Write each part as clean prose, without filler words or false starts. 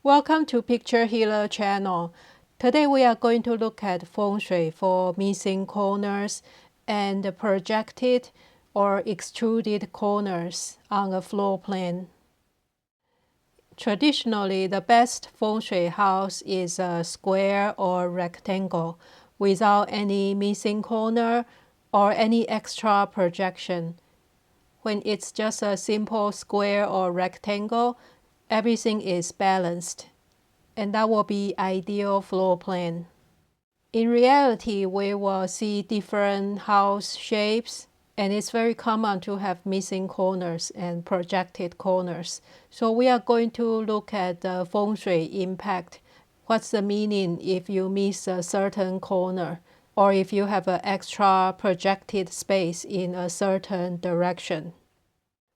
Welcome to Picture Healer channel. Today we are going to look at Feng Shui for missing corners and projected or extruded corners on a floor plan. Traditionally, the best Feng Shui house is a square or rectangle without any missing corner or any extra projection. When it's just a simple square or rectangle, everything is balanced, and that will be ideal floor plan. In reality, we will see different house shapes, and it's very common to have missing corners and projected corners. So we are going to look at the Feng Shui impact. What's the meaning if you miss a certain corner, or if you have an extra projected space in a certain direction?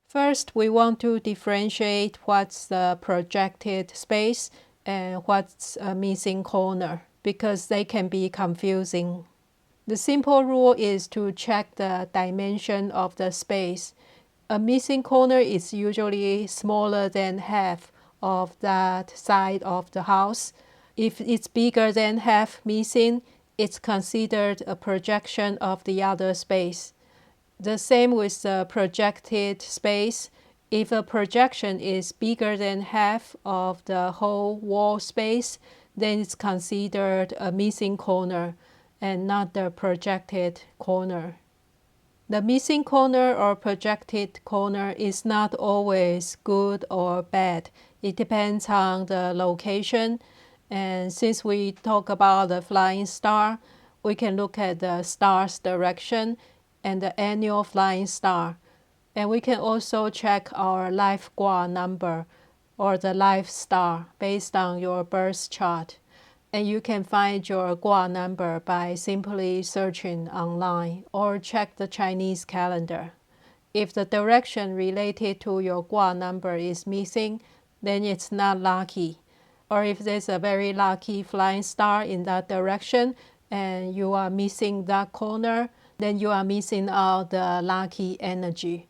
First, we want to differentiate what's the projected space and what's a missing corner, because they can be confusing. The simple rule is to check the dimension of the space. A missing corner is usually smaller than half of that side of the house. If it's bigger than half missing, it's considered a projection of the other space. The same with the projected space. If a projection is bigger than half of the whole wall space, then it's considered a missing corner and not the projected corner. The missing corner or projected corner is not always good or bad. It depends on the location. And since we talk about the flying star, we can look at the star's direction and the annual flying star. And we can also check our life Gua number or the life star based on your birth chart. And you can find your Gua number by simply searching online or check the Chinese calendar. If the direction related to your Gua number is missing, then it's not lucky. Or if there's a very lucky flying star in that direction and you are missing that corner, then you are missing out the lucky energy.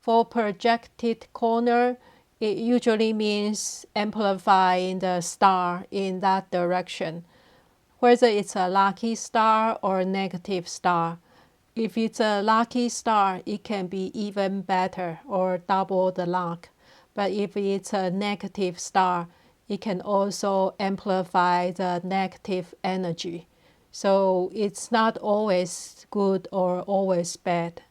For projected corner, it usually means amplifying the star in that direction, whether it's a lucky star or a negative star. If it's a lucky star, it can be even better or double the luck. But if it's a negative star, it can also amplify the negative energy. So it's not always good or always bad.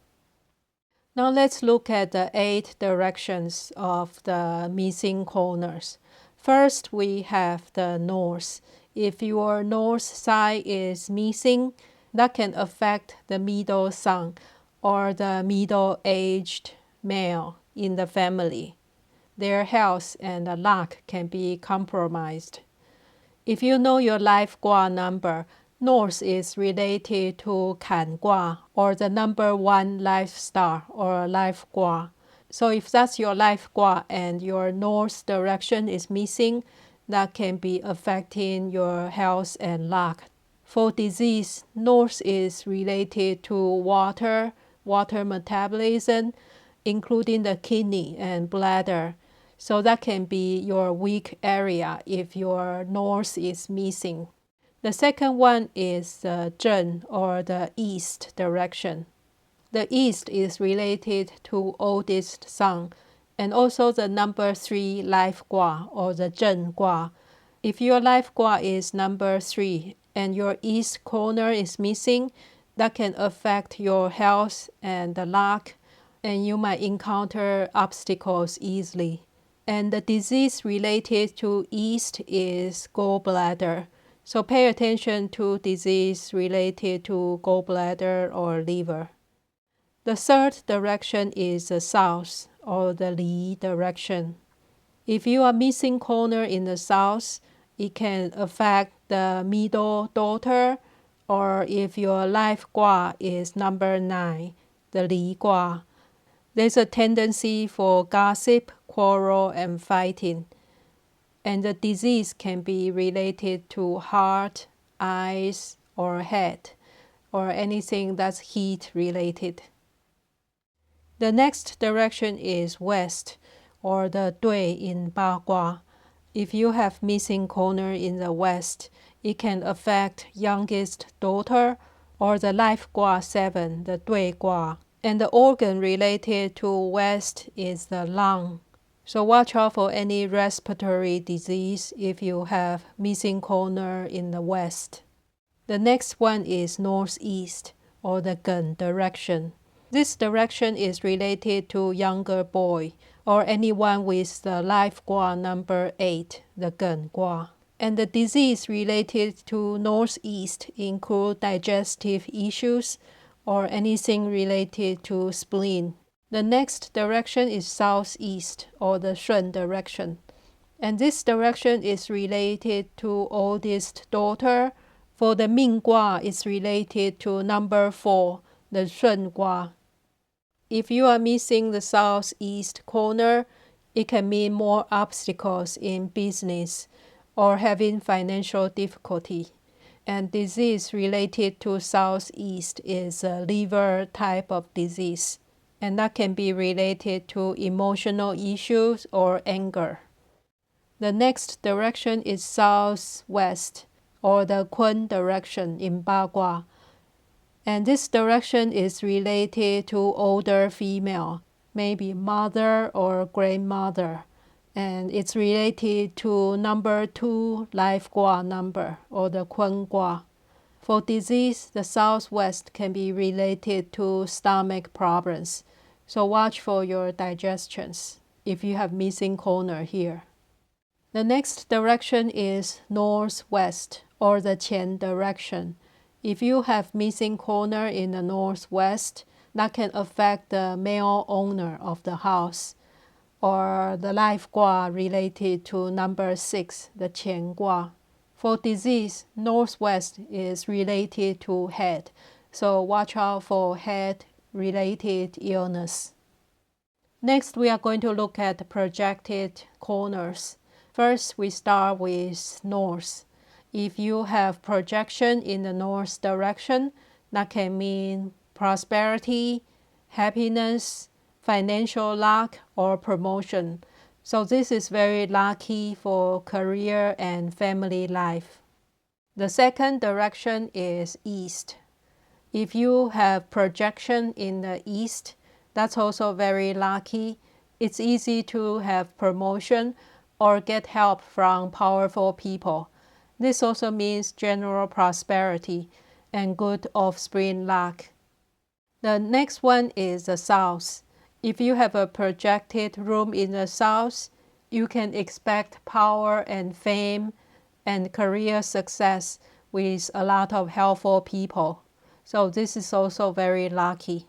Now let's look at the 8 directions of the missing corners. First, we have the north. If your north side is missing, that can affect the middle son or the middle-aged male in the family. Their health and luck can be compromised. If you know your life Gua number, North is related to Kan Gua, or the number 1 life star or life Gua. So if that's your life Gua and your north direction is missing, that can be affecting your health and luck. For disease, north is related to water metabolism, including the kidney and bladder. So that can be your weak area if your north is missing. The second one is the zhen, or the east direction. The east is related to oldest son, and also the number 3 life Gua, or the zhen Gua. If your life Gua is number 3 and your east corner is missing, that can affect your health and the luck, and you might encounter obstacles easily. And the disease related to east is gallbladder. So pay attention to disease related to gallbladder or liver. The third direction is the south, or the Li direction. If you are missing corner in the south, it can affect the middle daughter, or if your life Gua is number 9, the Li Gua. There's a tendency for gossip, quarrel, and fighting. And the disease can be related to heart, eyes, or head, or anything that's heat related. The next direction is west, or the Dui in Bagua. If you have missing corner in the west, it can affect youngest daughter or the life gua 7, the Dui gua. And the organ related to west is the lung. So watch out for any respiratory disease if you have missing corner in the west. The next one is northeast or the gun direction. This direction is related to younger boy or anyone with the life gua number 8, the gun gua. And the disease related to northeast include digestive issues or anything related to spleen. The next direction is southeast or the Shun direction. And this direction is related to oldest daughter. For the Ming Gua, it's related to number 4, the Shun Gua. If you are missing the southeast corner, it can mean more obstacles in business or having financial difficulty. And disease related to southeast is a liver type of disease. And that can be related to emotional issues or anger. The next direction is southwest or the Kun direction in Bagua. And this direction is related to older female, maybe mother or grandmother. And it's related to number 2 life gua number or the Kun gua. For disease, the southwest can be related to stomach problems. So watch for your digestions if you have missing corner here. The next direction is northwest or the Qian direction. If you have missing corner in the northwest, that can affect the male owner of the house or the life gua related to number 6, the Qian gua. For disease, northwest is related to head, so watch out for head-related illness. Next, we are going to look at projected corners. First, we start with north. If you have projection in the north direction, that can mean prosperity, happiness, financial luck, or promotion. So this is very lucky for career and family life. The second direction is east. If you have projection in the east, that's also very lucky. It's easy to have promotion or get help from powerful people. This also means general prosperity and good offspring luck. The next one is the south. If you have a projected room in the south, you can expect power and fame and career success with a lot of helpful people. So this is also very lucky.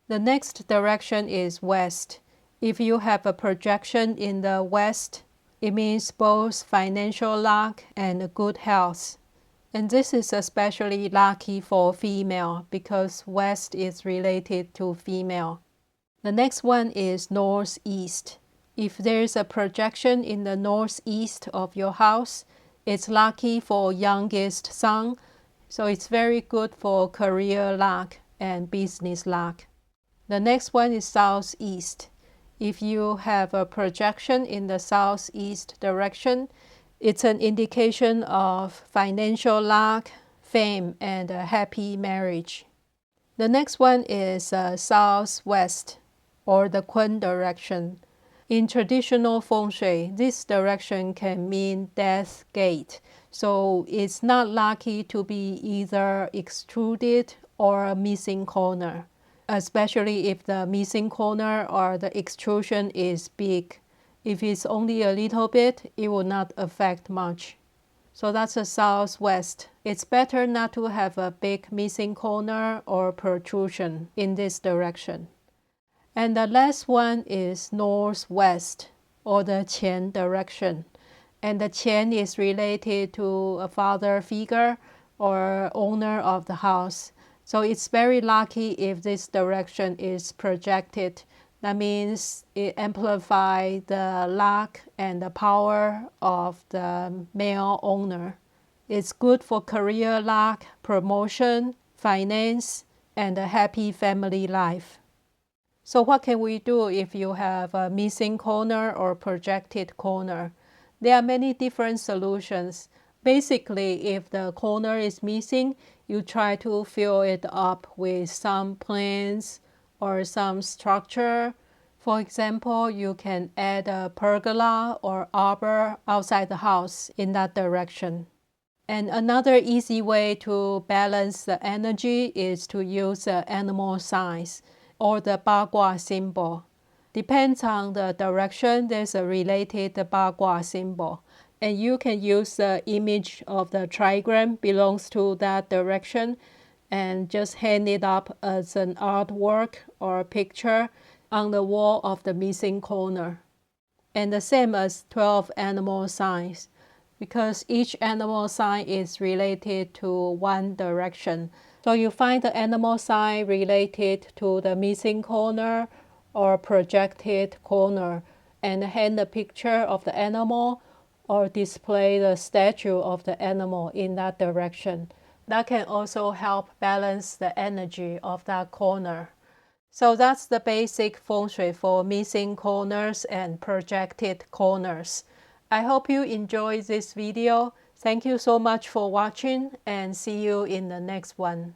The next direction is west. If you have a projection in the west, it means both financial luck and good health. And this is especially lucky for female because west is related to female. The next one is northeast. If there is a projection in the northeast of your house, it's lucky for youngest son, so it's very good for career luck and business luck. The next one is southeast. If you have a projection in the southeast direction, it's an indication of financial luck, fame, and a happy marriage. The next one is southwest or the Kun direction. In traditional Feng Shui, this direction can mean death gate. So it's not lucky to be either extruded or a missing corner, especially if the missing corner or the extrusion is big. If it's only a little bit, it will not affect much. So that's the southwest. It's better not to have a big missing corner or protrusion in this direction. And the last one is northwest or the Qian direction. And the Qian is related to a father figure or owner of the house. So it's very lucky if this direction is projected. That means it amplifies the luck and the power of the male owner. It's good for career luck, promotion, finance, and a happy family life. So what can we do if you have a missing corner or projected corner? There are many different solutions. Basically, if the corner is missing, you try to fill it up with some plants or some structure. For example, you can add a pergola or arbor outside the house in that direction. And another easy way to balance the energy is to use the animal signs or the Bagua symbol. Depends on the direction, there's a related Bagua symbol. And you can use the image of the trigram belongs to that direction and just hang it up as an artwork or picture on the wall of the missing corner. And the same as 12 animal signs, because each animal sign is related to one direction. So you find the animal sign related to the missing corner or projected corner and hang the picture of the animal or display the statue of the animal in that direction. That can also help balance the energy of that corner. So that's the basic feng shui for missing corners and projected corners. I hope you enjoyed this video. Thank you so much for watching and see you in the next one.